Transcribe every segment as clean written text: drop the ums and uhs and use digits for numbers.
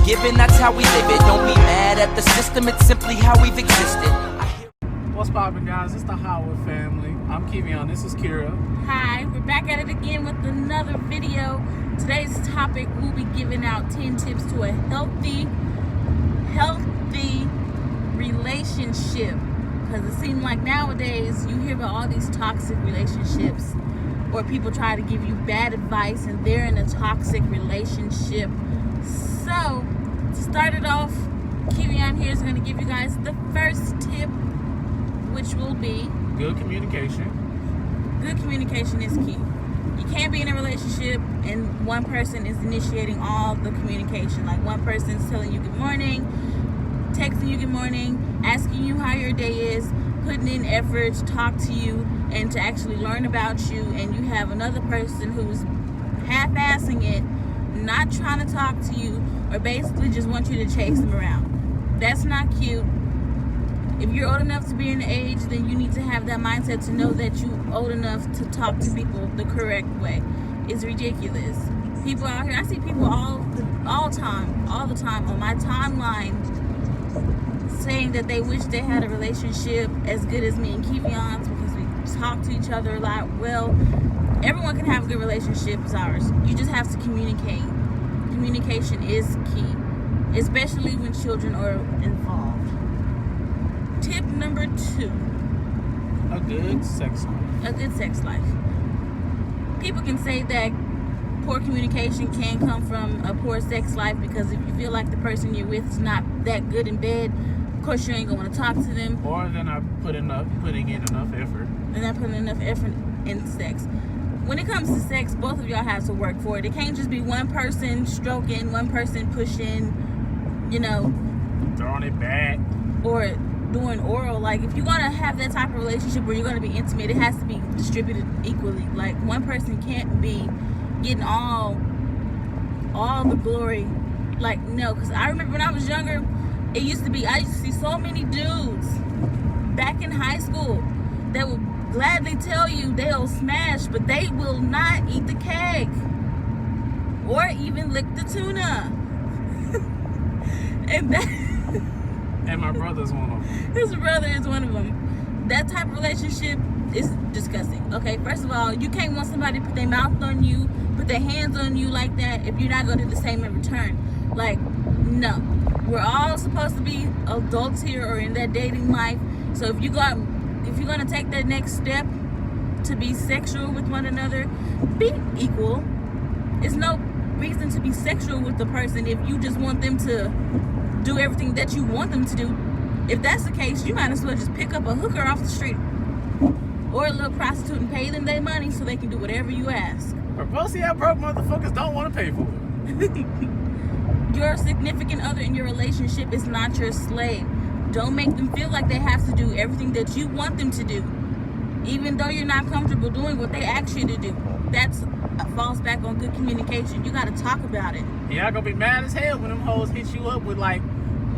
given, that's how we live it. Don't be mad at the system, it's simply how we've existed. What's poppin', guys? It's the Howard family. I'm Kevion. This is Kira. Hi, we're back at it again with another video. Today's topic, we'll be giving out 10 tips to a healthy relationship. Because it seems like nowadays you hear about all these toxic relationships, or people try to give you bad advice and they're in a toxic relationship. So, to start it off, Kevion here is going to give you guys the first tip, which will be Good communication. Good communication is key. You can't be in a relationship and one person is initiating all the communication. Like one person's telling you good morning, texting you good morning, asking you how your day is, putting in effort to talk to you and to actually learn about you, and you have another person who's half-assing it, not trying to talk to you, or basically just want you to chase them around. That's not cute. If you're old enough to be in the age, then you need to have that mindset to know that you're old enough to talk to people the correct way. It's ridiculous. People out here, I see people all the time on my timeline saying that they wish they had a relationship as good as me and Kevion's because we talk to each other a lot. Well, everyone can have a good relationship as ours. You just have to communicate. Communication is key, especially when children are involved. Tip number 2. A good sex life. A good sex life. People can say that poor communication can come from a poor sex life because if you feel like the person you're with is not that good in bed, of course you ain't going to want to talk to them. Or they're not putting in enough effort. They're not putting enough effort in sex. When it comes to sex, both of y'all have to work for it. It can't just be one person stroking, one person pushing, Throwing it back. Or doing oral. Like, if you're going to have that type of relationship where you're going to be intimate, it has to be distributed equally. Like, one person can't be getting all the glory. Like, no, because I remember when I was younger, I used to see so many dudes back in high school that would gladly tell you they'll smash, but they will not eat the cake or even lick the tuna. And my brother's one of them. His brother is one of them. That type of relationship is disgusting. Okay, first of all, you can't want somebody to put their mouth on you, put their hands on you like that if you're not going to do the same in return. Like, no. We're all supposed to be adults here or in that dating life. So if you're going to take that next step to be sexual with one another, be equal. It's no reason to be sexual with the person if you just want them to do everything that you want them to do. If that's the case, you might as well just pick up a hooker off the street or a little prostitute and pay them their money so they can do whatever you ask. But most of y'all broke motherfuckers don't want to pay for it. Your significant other in your relationship is not your slave. Don't make them feel like they have to do everything that you want them to do, even though you're not comfortable doing what they ask you to do. That's falls back on good communication. You got to talk about it. Y'all gonna be mad as hell when them hoes hit you up with like,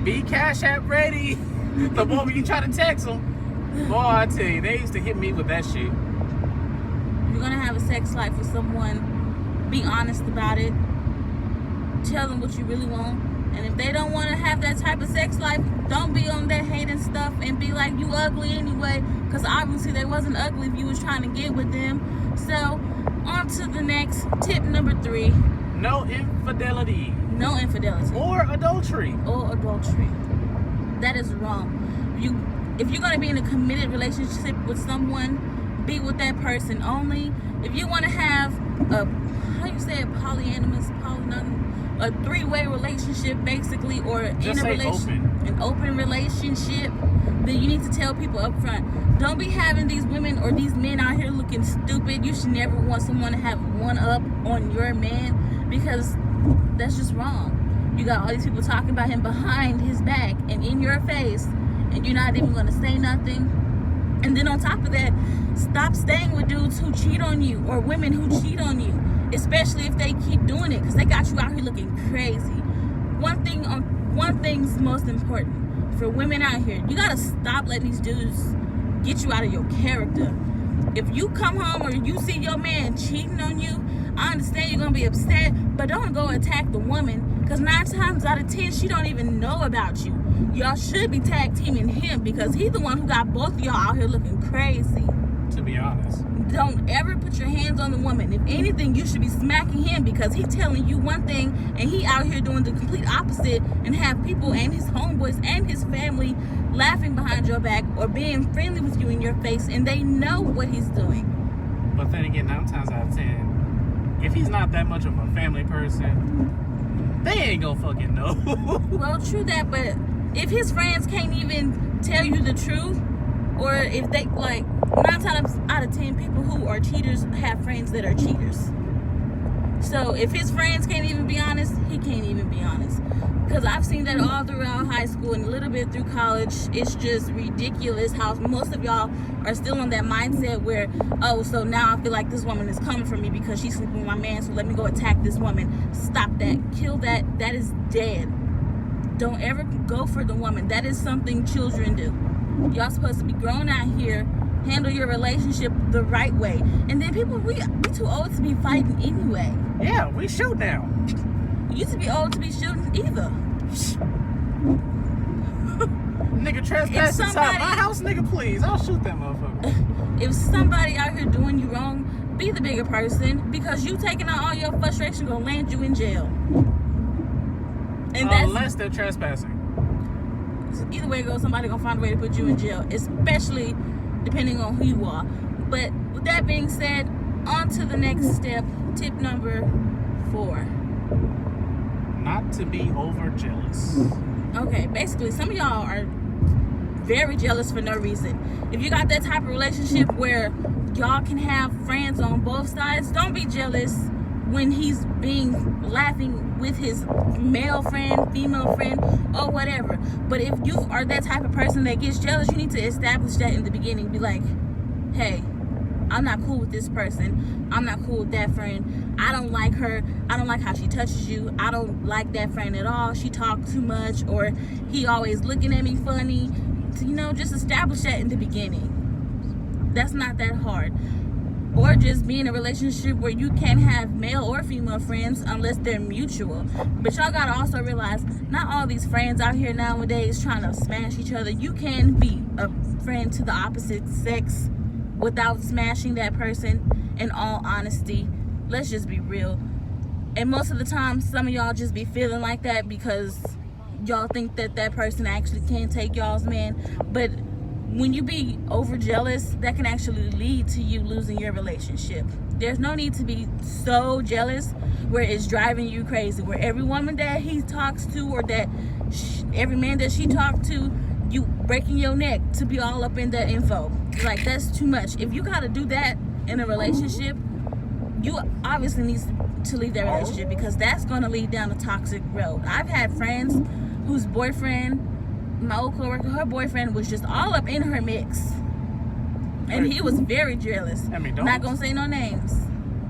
be Cash App ready. The moment you try to text them, boy, I tell you, they used to hit me with that shit. If you're gonna have a sex life with someone, be honest about it. Tell them what you really want. And if they don't want to have that type of sex life, don't be on that hating stuff and be like, you ugly anyway. Because obviously they wasn't ugly if you was trying to get with them. So, on to the next tip number 3. No infidelity. No infidelity. Or adultery. That is wrong. If you're going to be in a committed relationship with someone, be with that person only. If you want to have a three-way relationship basically, or an open relationship, then you need to tell people up front. Don't be having these women or these men out here looking stupid. You should never want someone to have one up on your man, because that's just wrong. You got all these people talking about him behind his back and in your face, and you're not even going to say nothing. And then on top of that, stop staying with dudes who cheat on you, or women who cheat on you, especially if they keep doing it, because they got you out here looking crazy. One thing's most important for women out here: you gotta stop letting these dudes get you out of your character. If you come home or you see your man cheating on you, I understand you're gonna be upset, but don't go attack the woman, Because 9 times out of 10, she don't even know about you. Y'all should be tag teaming him because he's the one who got both of y'all out here looking crazy. To be honest. Don't ever put your hands on the woman. If anything, you should be smacking him because he's telling you one thing and he out here doing the complete opposite and have people and his homeboys and his family laughing behind your back or being friendly with you in your face, and they know what he's doing. But then again, 9 times out of 10, if he's not that much of a family person, they ain't gonna fucking know. Well, true that, but if his friends can't even tell you the truth, or if they, like, 9 times out of 10 people who are cheaters have friends that are cheaters. So if his friends can't even be honest, he can't even be honest. Because I've seen that all throughout high school and a little bit through college. It's just ridiculous how most of y'all are still on that mindset where, oh, so now I feel like this woman is coming for me because she's sleeping with my man, so let me go attack this woman. Stop that. Kill that. That is dead. Don't ever go for the woman. That is something children do. Y'all supposed to be grown out here, handle your relationship the right way. And then people, we too old to be fighting anyway. Yeah, we shoot now. You used to be old to be shooting either. Nigga trespass inside my house, nigga, please. I'll shoot that motherfucker. If somebody out here doing you wrong, be the bigger person, because you taking out all your frustration gonna land you in jail. And unless they're trespassing. Either way it goes, somebody gonna find a way to put you in jail, especially depending on who you are. But with that being said, on to the next step. Tip number 4. Not to be over jealous. Okay, basically some of y'all are very jealous for no reason. If you got that type of relationship where y'all can have friends on both sides, don't be jealous when he's laughing with his male friend, female friend, or whatever. But if you are that type of person that gets jealous, you need to establish that in the beginning. Be like, hey, I'm not cool with this person. I'm not cool with that friend. I don't like her. I don't like how she touches you. I don't like that friend at all. She talks too much, or he always looking at me funny. So, just establish that in the beginning. That's not that hard. Or just be in a relationship where you can't have male or female friends unless they're mutual. But y'all gotta also realize, not all these friends out here nowadays trying to smash each other. You can be a friend to the opposite sex without smashing that person, in all honesty. Let's just be real. And most of the time, some of y'all just be feeling like that because y'all think that that person actually can take y'all's man. But when you be over jealous, that can actually lead to you losing your relationship. There's no need to be so jealous where it's driving you crazy, where every woman that he talks to, or that every man that she talked to, you breaking your neck to be all up in that info. Like, that's too much. If you gotta do that in a relationship, you obviously need to leave that relationship, because that's gonna lead down a toxic road. I've had friends whose boyfriend, my old coworker, her boyfriend was just all up in her mix, and he was very jealous. At McDonald's? Not gonna say no names.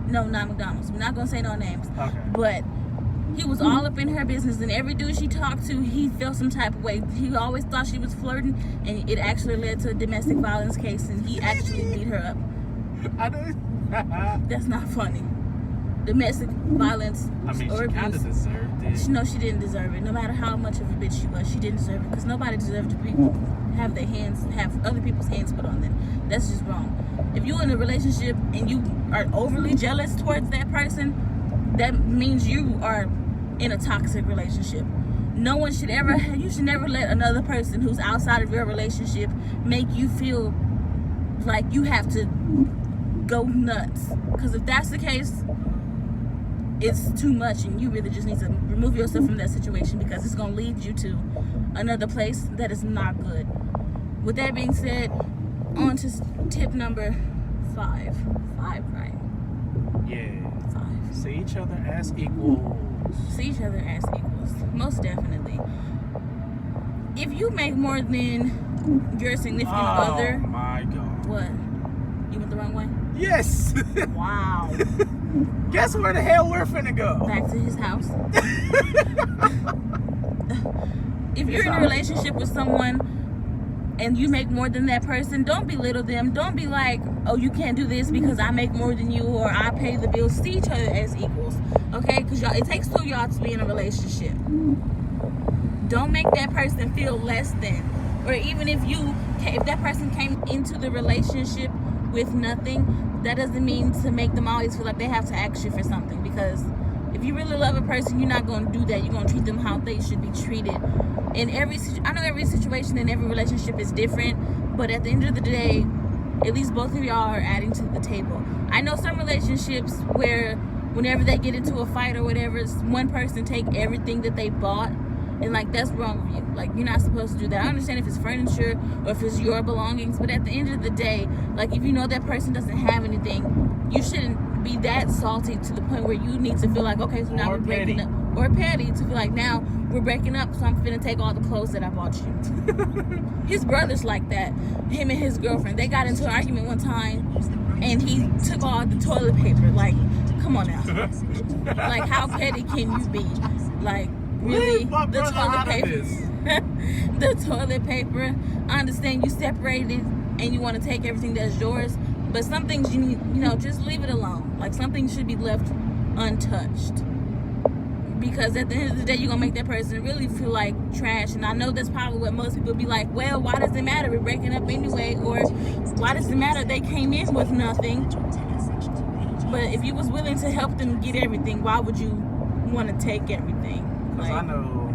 No, not McDonald's. We're not gonna say no names. Okay. But he was all up in her business, and every dude she talked to, he felt some type of way. He always thought she was flirting, and it actually led to a domestic violence case, and he actually beat her up. That's not funny. Domestic violence. I mean, or she kind of abuse. deserved it. No, she didn't deserve it. No matter how much of a bitch she was, she didn't deserve it, because nobody deserved to have other people's hands put on them. That's just wrong. If you're in a relationship and you are overly jealous towards that person, that means you are in a toxic relationship. You should never let another person who's outside of your relationship make you feel like you have to go nuts. Because if that's the case, it's too much, and you really just need to remove yourself from that situation, because it's going to lead you to another place that is not good. With that being said, on to tip number 5. 5, right? Yeah. 5. See each other as equals. See each other as equals. Most definitely. If you make more than your significant other... Oh my God. What? You went the wrong way? Yes! Wow. Guess where the hell we're finna go? Back to his house. If you're in a relationship with someone and you make more than that person, don't belittle them. Don't be like, oh, you can't do this because I make more than you, or I pay the bills. See each other as equals. Okay, because y'all, it takes two of y'all to be in a relationship. Don't make that person feel less than. Or even if that person came into the relationship with nothing, that doesn't mean to make them always feel like they have to ask you for something. Because if you really love a person, you're not going to do that. You're going to treat them how they should be treated. I know every situation and every relationship is different, but at the end of the day, at least both of y'all are adding to the table. I know some relationships where whenever they get into a fight or whatever, one person take everything that they bought, and like, that's wrong with you. Like, you're not supposed to do that. I understand if it's furniture or if it's your belongings, but at the end of the day, like, if you know that person doesn't have anything, you shouldn't be that salty to the point where you need to feel like, okay, so now we're breaking up. Or petty to feel like, now we're breaking up, so I'm finna take all the clothes that I bought you. His brother's like that. Him and his girlfriend, they got into an argument one time, and he took all the toilet paper. Like, come on now. Like, how petty can you be? Like, really? The toilet paper. The toilet paper. I understand you separated and you want to take everything that's yours, but some things you need, just leave it alone. Like, some things should be left untouched. Because at the end of the day, you're going to make that person really feel like trash. And I know that's probably what most people be like, well, why does it matter? We're breaking up anyway. Or why does it matter? They came in with nothing. But if you was willing to help them get everything, why would you want to take everything? Because I know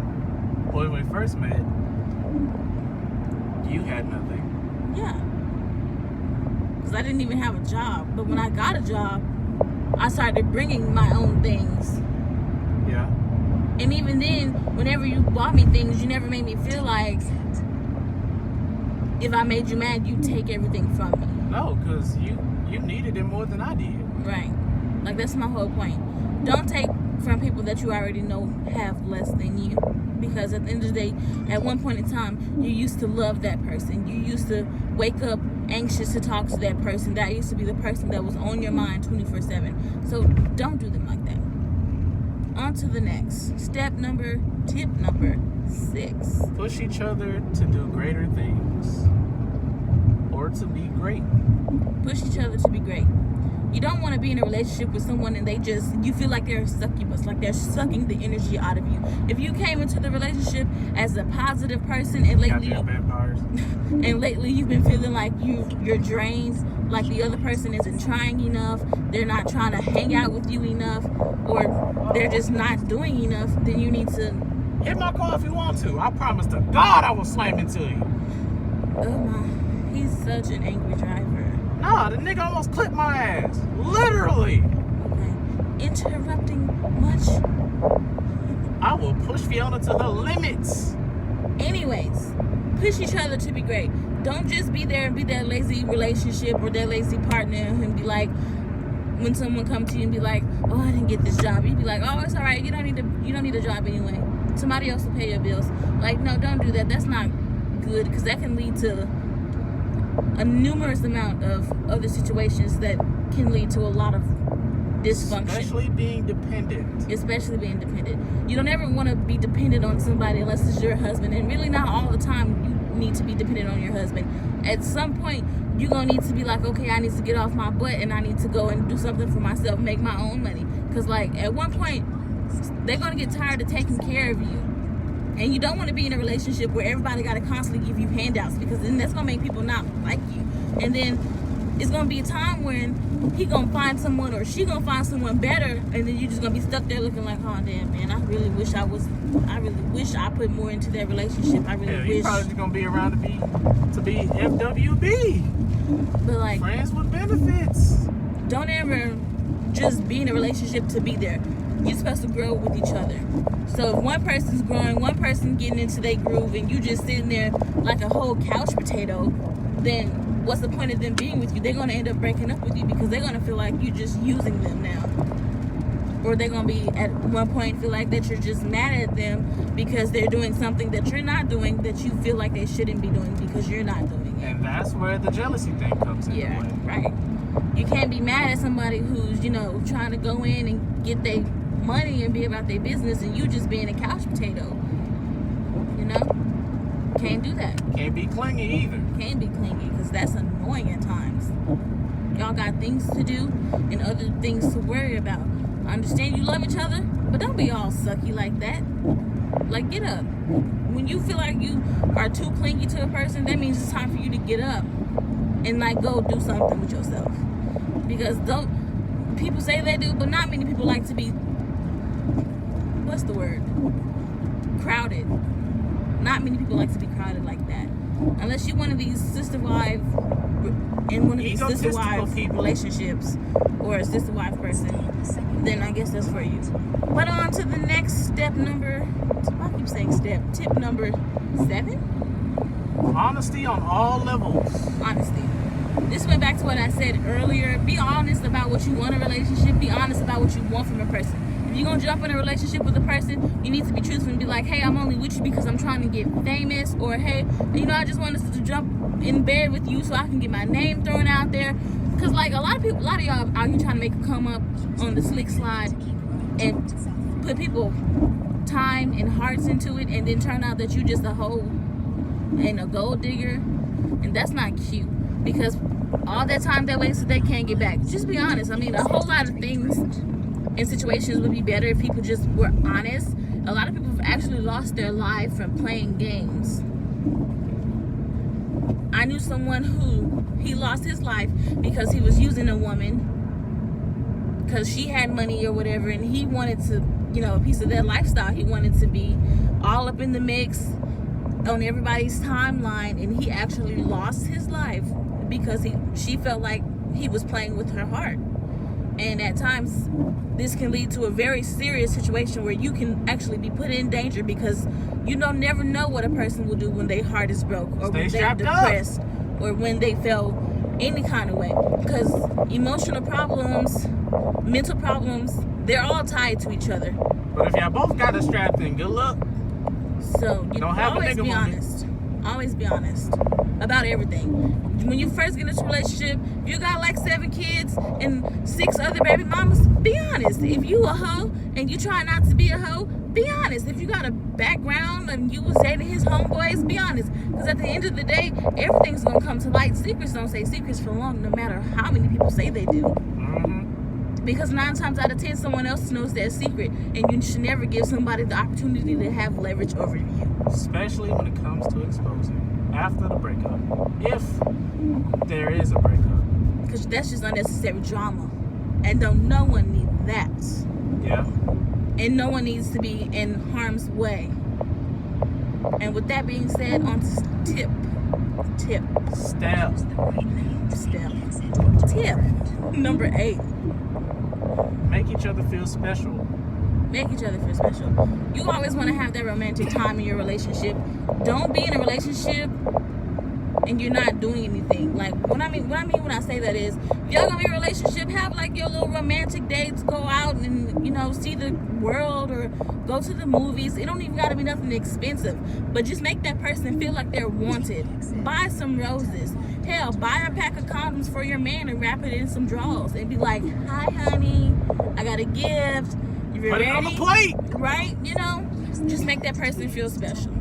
when we first met, you had nothing. Yeah. Because I didn't even have a job. But when I got a job, I started bringing my own things. Yeah. And even then, whenever you bought me things, you never made me feel like if I made you mad, you take everything from me. No, because you needed it more than I did. Right. Like, that's my whole point. Don't take from people that you already know have less than you. Because at the end of the day, at one point in time, you used to love that person. You used to wake up anxious to talk to that person. That used to be the person that was on your mind 24/7. So don't do them like that. On to the next. Tip number 6. Push each other to do greater things. Or to be great. Push each other to be great. You don't want to be in a relationship with someone and you feel like they're a succubus, like they're sucking the energy out of you. If you came into the relationship as a positive person and lately you've been feeling like you're drained, like the other person isn't trying enough, they're not trying to hang out with you enough, or they're just not doing enough, then you need to hit my car if you want to. I promise to God I will slam into you. Oh my, he's such an angry driver. Nah, the nigga almost clipped my ass. Literally. Okay. Interrupting much? I will push Fiona to her limits. Anyways, push each other to be great. Don't just be there and be that lazy relationship or that lazy partner and be like, when someone comes to you and be like, oh, I didn't get this job, you'd be like, oh, it's all right. You don't need a job anyway. Somebody else will pay your bills. Like, no, don't do that. That's not good, because that can lead to a numerous amount of other situations that can lead to a lot of dysfunction. Especially being dependent. You don't ever want to be dependent on somebody unless it's your husband. And really not all the time you need to be dependent on your husband. At some point, you're going to need to be like, okay, I need to get off my butt and I need to go and do something for myself, make my own money. Because, like, at one point, they're going to get tired of taking care of you. And you don't want to be in a relationship where everybody got to constantly give you handouts, because then that's going to make people not like you. And then it's going to be a time when he going to find someone or she going to find someone better, and then you're just going to be stuck there looking like, oh, damn, man, I really wish I put more into that relationship. I really wish. You're probably just going to be around to be FWB. But, like, friends with benefits. Don't ever just be in a relationship to be there. You're supposed to grow with each other. So if one person's growing, one person getting into their groove, and you just sitting there like a whole couch potato, then what's the point of them being with you? They're going to end up breaking up with you because they're going to feel like you're just using them now. Or they're going to be at one point feel like that you're just mad at them because they're doing something that you're not doing, that you feel like they shouldn't be doing because you're not doing it. And that's where the jealousy thing comes into play. Right. You can't be mad at somebody who's, trying to go in and get their money and be about their business, and you just being a couch potato. Can't do that. Can't be clingy either. Can't be clingy, because that's annoying at times. Y'all got things to do and other things to worry about. I understand you love each other, but don't be all sucky like that. Like, get up. When you feel like you are too clingy to a person, that means it's time for you to get up and like go do something with yourself. Because people say they do, but not many people like to be, what's the word? Crowded. Not many people like to be crowded like that. Unless you're one of these sister wife in one of these sister wife relationships or a sister wife person, then I guess that's for you. But on to the next step number, I keep saying step, tip number 7. Honesty on all levels. Honesty. This went back to what I said earlier. Be honest about what you want in a relationship. Be honest about what you want from a person. If you're going to jump in a relationship with a person, you need to be truthful and be like, hey, I'm only with you because I'm trying to get famous. Or, hey, I just want us to jump in bed with you so I can get my name thrown out there. Because, like, a lot of y'all out here trying to make a come up on the slick slide and put people time and hearts into it, and then turn out that you just a hoe and a gold digger. And that's not cute. Because all that time they wasted, they can't get back. Just be honest. I mean, a whole lot of things and situations would be better if people just were honest. A lot of people have actually lost their life from playing games. I knew someone who he lost his life because he was using a woman because she had money or whatever, and he wanted to, a piece of their lifestyle. He wanted to be all up in the mix on everybody's timeline, and he actually lost his life because she felt like he was playing with her heart. And at times, this can lead to a very serious situation where you can actually be put in danger because you don't never know what a person will do when their heart is broke or when they're depressed or when they feel any kind of way. Because emotional problems, mental problems, they're all tied to each other. But if y'all both got it strapped in, good luck. So you always be honest. Always be honest about everything. When you first get into a relationship, you got like 7 kids and 6 other baby mamas, be honest. If you a hoe and you try not to be a hoe, be honest. If you got a background and you was dating his homeboys, be honest. Because at the end of the day, everything's going to come to light. Secrets don't stay secrets for long, no matter how many people say they do. Because 9 times out of 10, someone else knows their secret, and you should never give somebody the opportunity to have leverage over you. Especially when it comes to exposing after the breakup, if there is a breakup. Because that's just unnecessary drama, and no one needs that. Yeah. And no one needs to be in harm's way. And with that being said, on to tip. Tip number 8. Make each other feel special. Make each other feel special. You always want to have that romantic time in your relationship. Don't be in a relationship and you're not doing anything. Like, what I mean when I say that is, if y'all gonna be in a relationship, have like your little romantic dates, go out and, see the world or go to the movies. It don't even gotta be nothing expensive, but just make that person feel like they're wanted. Buy some roses. Hell, buy a pack of condoms for your man and wrap it in some drawers and be like, hi honey, I got a gift. You're Put ready? it on the plate. Right? Just make that person feel special.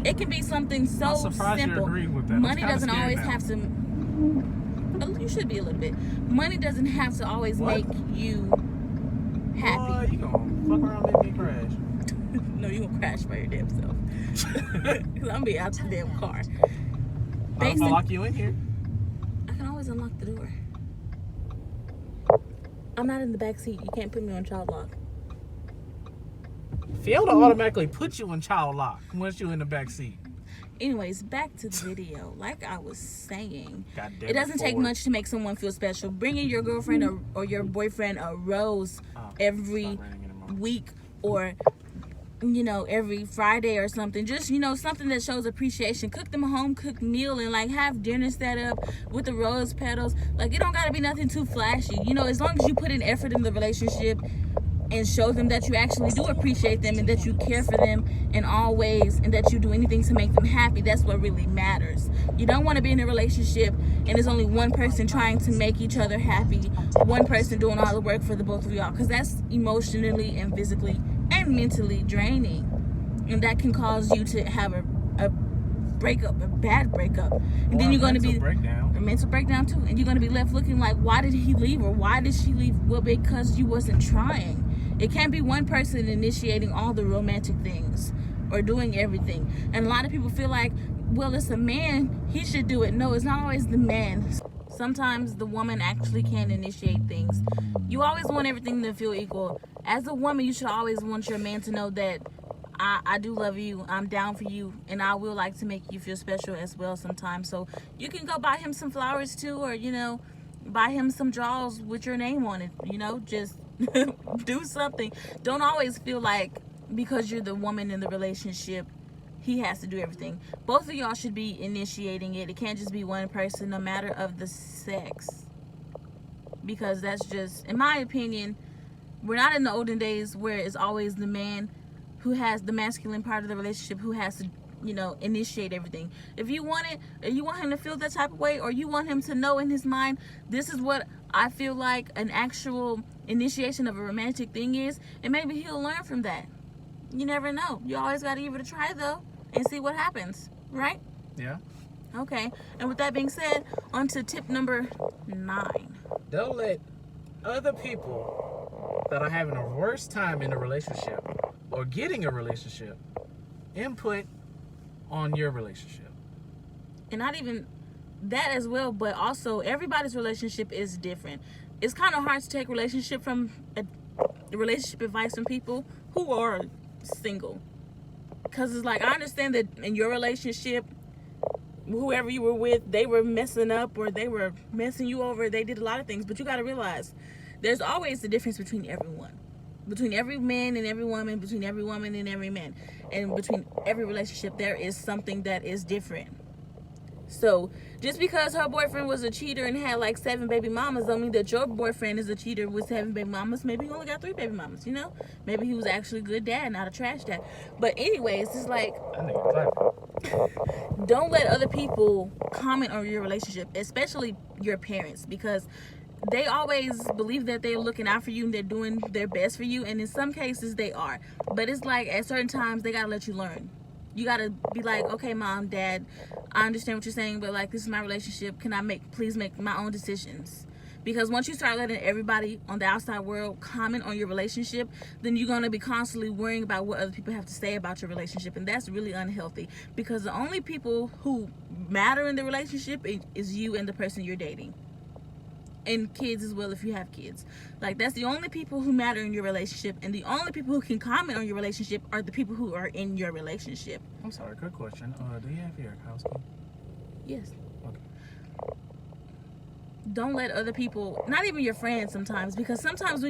It can be something so simple. With that. Money doesn't always have to. You should be a little bit. Money doesn't have to always make you happy. Boy, you gonna fuck around and make me crash. No, you gonna crash by your damn self. Cause I'm gonna be out the damn car. If I lock you in here, I can always unlock the door. I'm not in the back seat. You can't put me on child lock. Fiona automatically puts you in child lock once you're in the back seat. Anyways, back to the video. Like I was saying, Goddamn, it doesn't take much to make someone feel special. Bringing your girlfriend or your boyfriend a rose every week or every Friday or something. Just, something that shows appreciation. Cook them a home-cooked meal and, have dinner set up with the rose petals. It don't got to be nothing too flashy. As long as you put in effort in the relationship and show them that you actually do appreciate them and that you care for them in all ways and that you do anything to make them happy, that's what really matters. You don't want to be in a relationship and there's only one person trying to make each other happy, one person doing all the work for the both of y'all, because that's emotionally and physically and mentally draining, and that can cause you to have a breakup, a bad breakup, and then you're going to be a mental breakdown too, and you're going to be left looking like, why did he leave or why did she leave? Well, because you wasn't trying. It can't be one person initiating all the romantic things or doing everything. And a lot of people feel like, well, it's a man, he should do it. No, it's not always the man. Sometimes the woman actually can initiate things. You always want everything to feel equal. As a woman, you should always want your man to know that I do love you, I'm down for you, and I will like to make you feel special as well sometimes. So you can go buy him some flowers too, or, you know, buy him some drawers with your name on it, you know, just do something. Don't always feel like because you're the woman in the relationship, he has to do everything. Both of y'all should be initiating it. It can't just be one person, no matter of the sex. Because that's just, in my opinion, we're not in the olden days where it's always the man who has the masculine part of the relationship who has to, you know, initiate everything. If you want it, or you want him to feel that type of way, or you want him to know in his mind, this is what I feel like an actual initiation of a romantic thing is, and maybe he'll learn from that. You never know. You always got to give it a try, though, and see what happens, right? Yeah. Okay. And with that being said, on to tip number 9. Don't let other people that are having a worse time in a relationship or getting a relationship input on your relationship. And not even that as well, but also everybody's relationship is different. It's kind of hard to take relationship advice from people who are single, because it's like, I understand that in your relationship, whoever you were with, they were messing up or they were messing you over, they did a lot of things, but you got to realize there's always a difference between everyone, between every man and every woman, between every woman and every man, and between every relationship there is something that is different. So just because her boyfriend was a cheater and had like 7 baby mamas don't mean that your boyfriend is a cheater with 7 baby mamas. Maybe he only got 3 baby mamas, you know? Maybe he was actually a good dad, not a trash dad. But anyways, it's like, don't let other people comment on your relationship, especially your parents, because they always believe that they're looking out for you and they're doing their best for you, and in some cases they are. But it's like at certain times they gotta let you learn. You gotta be like, okay, mom, dad, I understand what you're saying, but like, this is my relationship. Can I please make my own decisions? Because once you start letting everybody on the outside world comment on your relationship, then you're gonna be constantly worrying about what other people have to say about your relationship, and that's really unhealthy. Because the only people who matter in the relationship is you and the person you're dating. And kids as well, if you have kids. Like, that's the only people who matter in your relationship, and the only people who can comment on your relationship are the people who are in your relationship. I'm sorry, quick question. Do you have your house key? Yes. Okay. Don't let other people, not even your friends sometimes, because sometimes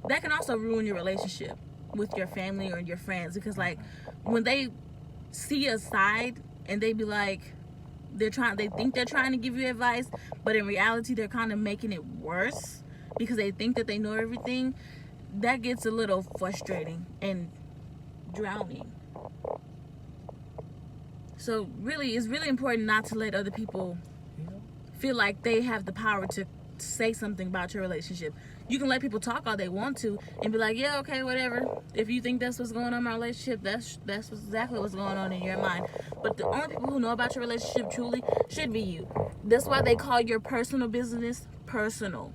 that can also ruin your relationship with your family or your friends, because like when they see a side and they be like, they think they're trying to give you advice, but in reality they're kind of making it worse because they think that they know everything. That gets a little frustrating and drowning. So really, it's really important not to let other people feel like they have the power to say something about your relationship. You can let people talk all they want to and be like, yeah, okay, whatever. If you think that's what's going on in my relationship, that's exactly what's going on in your mind. But the only people who know about your relationship truly should be you. That's why they call your personal business personal,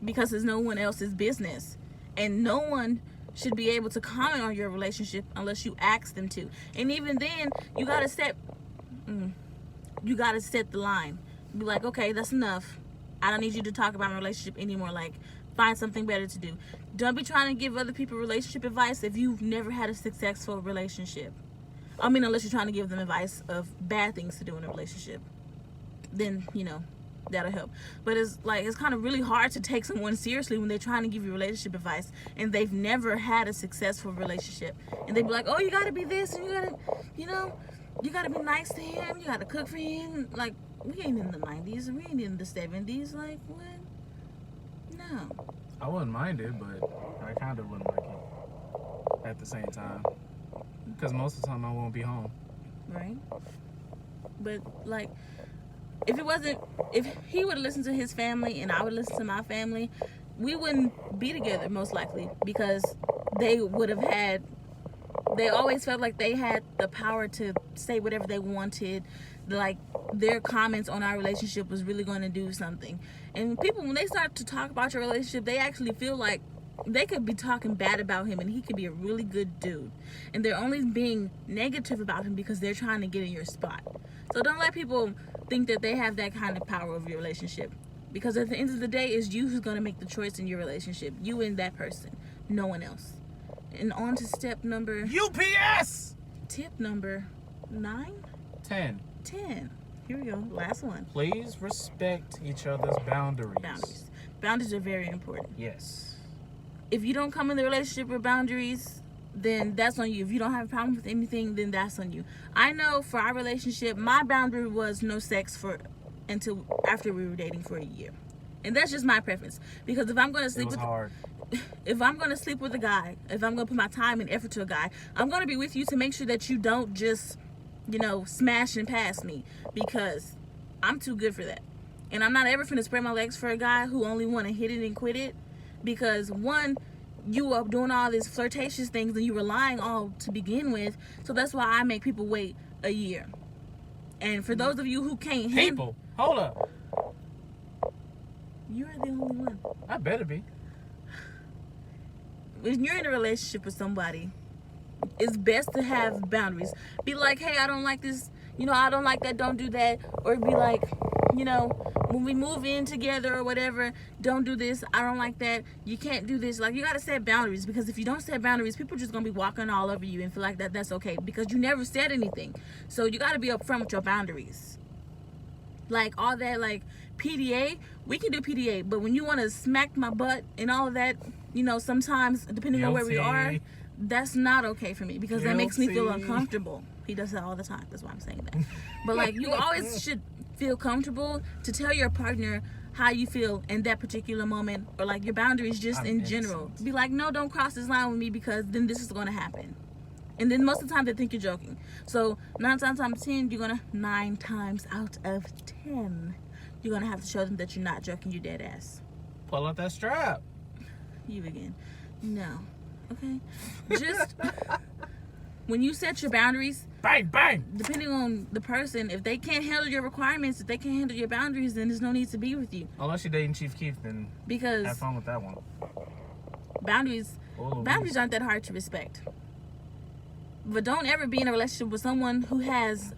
because it's no one else's business, and no one should be able to comment on your relationship unless you ask them to. And even then, you gotta set the line. Be like, okay, that's enough. I don't need you to talk about my relationship anymore. Like, find something better to do. Don't be trying to give other people relationship advice if you've never had a successful relationship. I mean, unless you're trying to give them advice of bad things to do in a relationship, then, you know, that'll help. But it's kind of really hard to take someone seriously when they're trying to give you relationship advice and they've never had a successful relationship. And they be like, oh, you gotta be this, and you gotta, you know, you gotta be nice to him, you gotta cook for him. Like, we ain't in the 90s, we ain't in the 70s. Like, what? No. I wouldn't mind it, but I kind of wouldn't like it at the same time. Because most of the time I won't be home. Right? But, like, if he would listen to his family and I would listen to my family, we wouldn't be together, most likely. Because they always felt like they had the power to say whatever they wanted. Like, their comments on our relationship was really going to do something. And people, when they start to talk about your relationship, they actually feel like they could be talking bad about him and he could be a really good dude, and they're only being negative about him because they're trying to get in your spot. So don't let people think that they have that kind of power over your relationship, because at the end of the day, it's you who's going to make the choice in your relationship. You and that person, no one else. And on to step number... UPS! Tip number 9? 10. 10. Here we go. Last one. Please respect each other's boundaries. Boundaries. Boundaries are very important. Yes. If you don't come in the relationship with boundaries, then that's on you. If you don't have a problem with anything, then that's on you. I know for our relationship, my boundary was no sex until after we were dating for a year. And that's just my preference. Because if I'm going to sleep if I'm going to sleep with a guy, if I'm going to put my time and effort to a guy, I'm going to be with you to make sure that you don't just, smash and pass me, because I'm too good for that. And I'm not ever finna spread my legs for a guy who only want to hit it and quit it, because one, you are doing all these flirtatious things and you were lying all to begin with. So that's why I make people wait a year. And for those of you who can't People, hold up. You're the only one. I better be. When you're in a relationship with somebody, it's best to have boundaries. Be like, hey, I don't like this, I don't like that, don't do that. Or be like, when we move in together or whatever, don't do this, I don't like that, you can't do this. Like, you gotta set boundaries, because if you don't set boundaries, people are just gonna be walking all over you and feel like that's okay, because you never said anything. So you gotta be upfront with your boundaries. Like, all that, like, PDA, we can do PDA, but when you want to smack my butt and all of that, sometimes, depending on where we are, that's not okay for me, because that makes me feel uncomfortable. He does that all the time. That's why I'm saying that. But, like, you always should feel comfortable to tell your partner how you feel in that particular moment, or, like, your boundaries just in general. Be like, no, don't cross this line with me, because then this is going to happen. And then most of the time they think you're joking. So 9 times out of 10, you're gonna 9 times out of 10, you're gonna have to show them that you're not joking, you're dead ass. Pull out that strap. You again. No. Okay? Just when you set your boundaries, bang, bang. Depending on the person, if they can't handle your requirements, if they can't handle your boundaries, then there's no need to be with you. Unless you're dating Chief Keef, then because have fun with that one. Boundaries aren't that hard to respect. But don't ever be in a relationship with someone who has...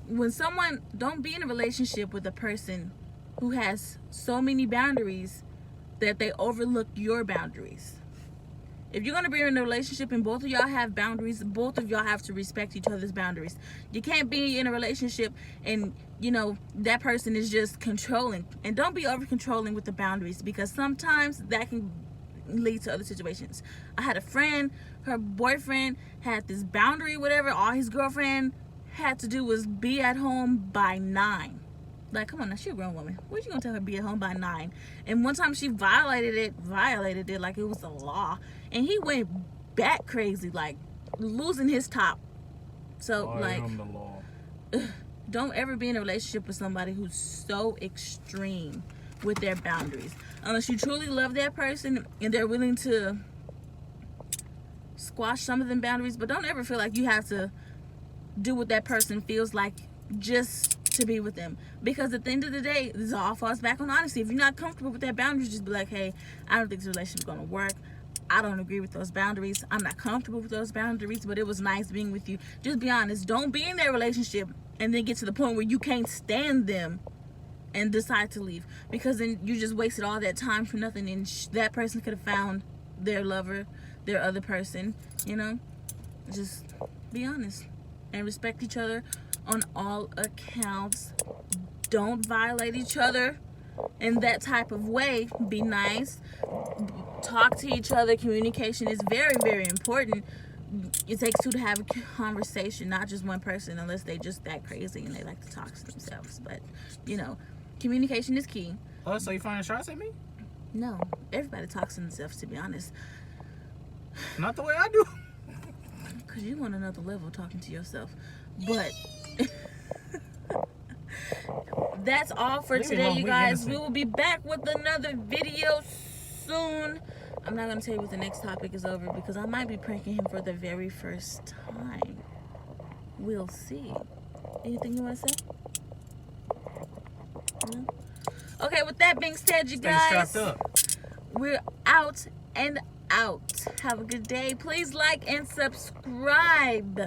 Don't be in a relationship with a person who has so many boundaries that they overlook your boundaries. If you're going to be in a relationship and both of y'all have boundaries, both of y'all have to respect each other's boundaries. You can't be in a relationship and, that person is just controlling. And don't be over controlling with the boundaries, because sometimes that can lead to other situations. I had a friend, her boyfriend had this boundary, whatever. All his girlfriend had to do was be at home by 9. Like, come on now, she's a grown woman. What you gonna tell her be at home by 9? And one time she violated it like it was a law. And he went back crazy, like losing his top. So, the law. Don't ever be in a relationship with somebody who's so extreme with their boundaries. Unless you truly love that person and they're willing to squash some of them boundaries. But don't ever feel like you have to do what that person feels like just to be with them. Because at the end of the day, this all falls back on honesty. If you're not comfortable with that boundaries, just be like, hey, I don't think this relationship is going to work. I don't agree with those boundaries. I'm not comfortable with those boundaries, but it was nice being with you. Just be honest. Don't be in that relationship and then get to the point where you can't stand them and decide to leave, because then you just wasted all that time for nothing, and that person could have found their lover, their other person. Just be honest and respect each other on all accounts. Don't violate each other in that type of way. Be nice, talk to each other. Communication is very, very important. It takes two to have a conversation, not just one person, unless they just that crazy and they like to talk to themselves. But communication is key. Oh, so you firing shots at me? No, everybody talks to themselves, to be honest. Not the way I do. Because you want another level talking to yourself. But that's all for today, you guys. We will be back with another video soon. I'm not going to tell you what the next topic is over, because I might be pranking him for the very first time. We'll see. Anything you want to say? No? Okay, with that being said, you guys, strapped up. we're out and out. Have a good day. Please like and subscribe.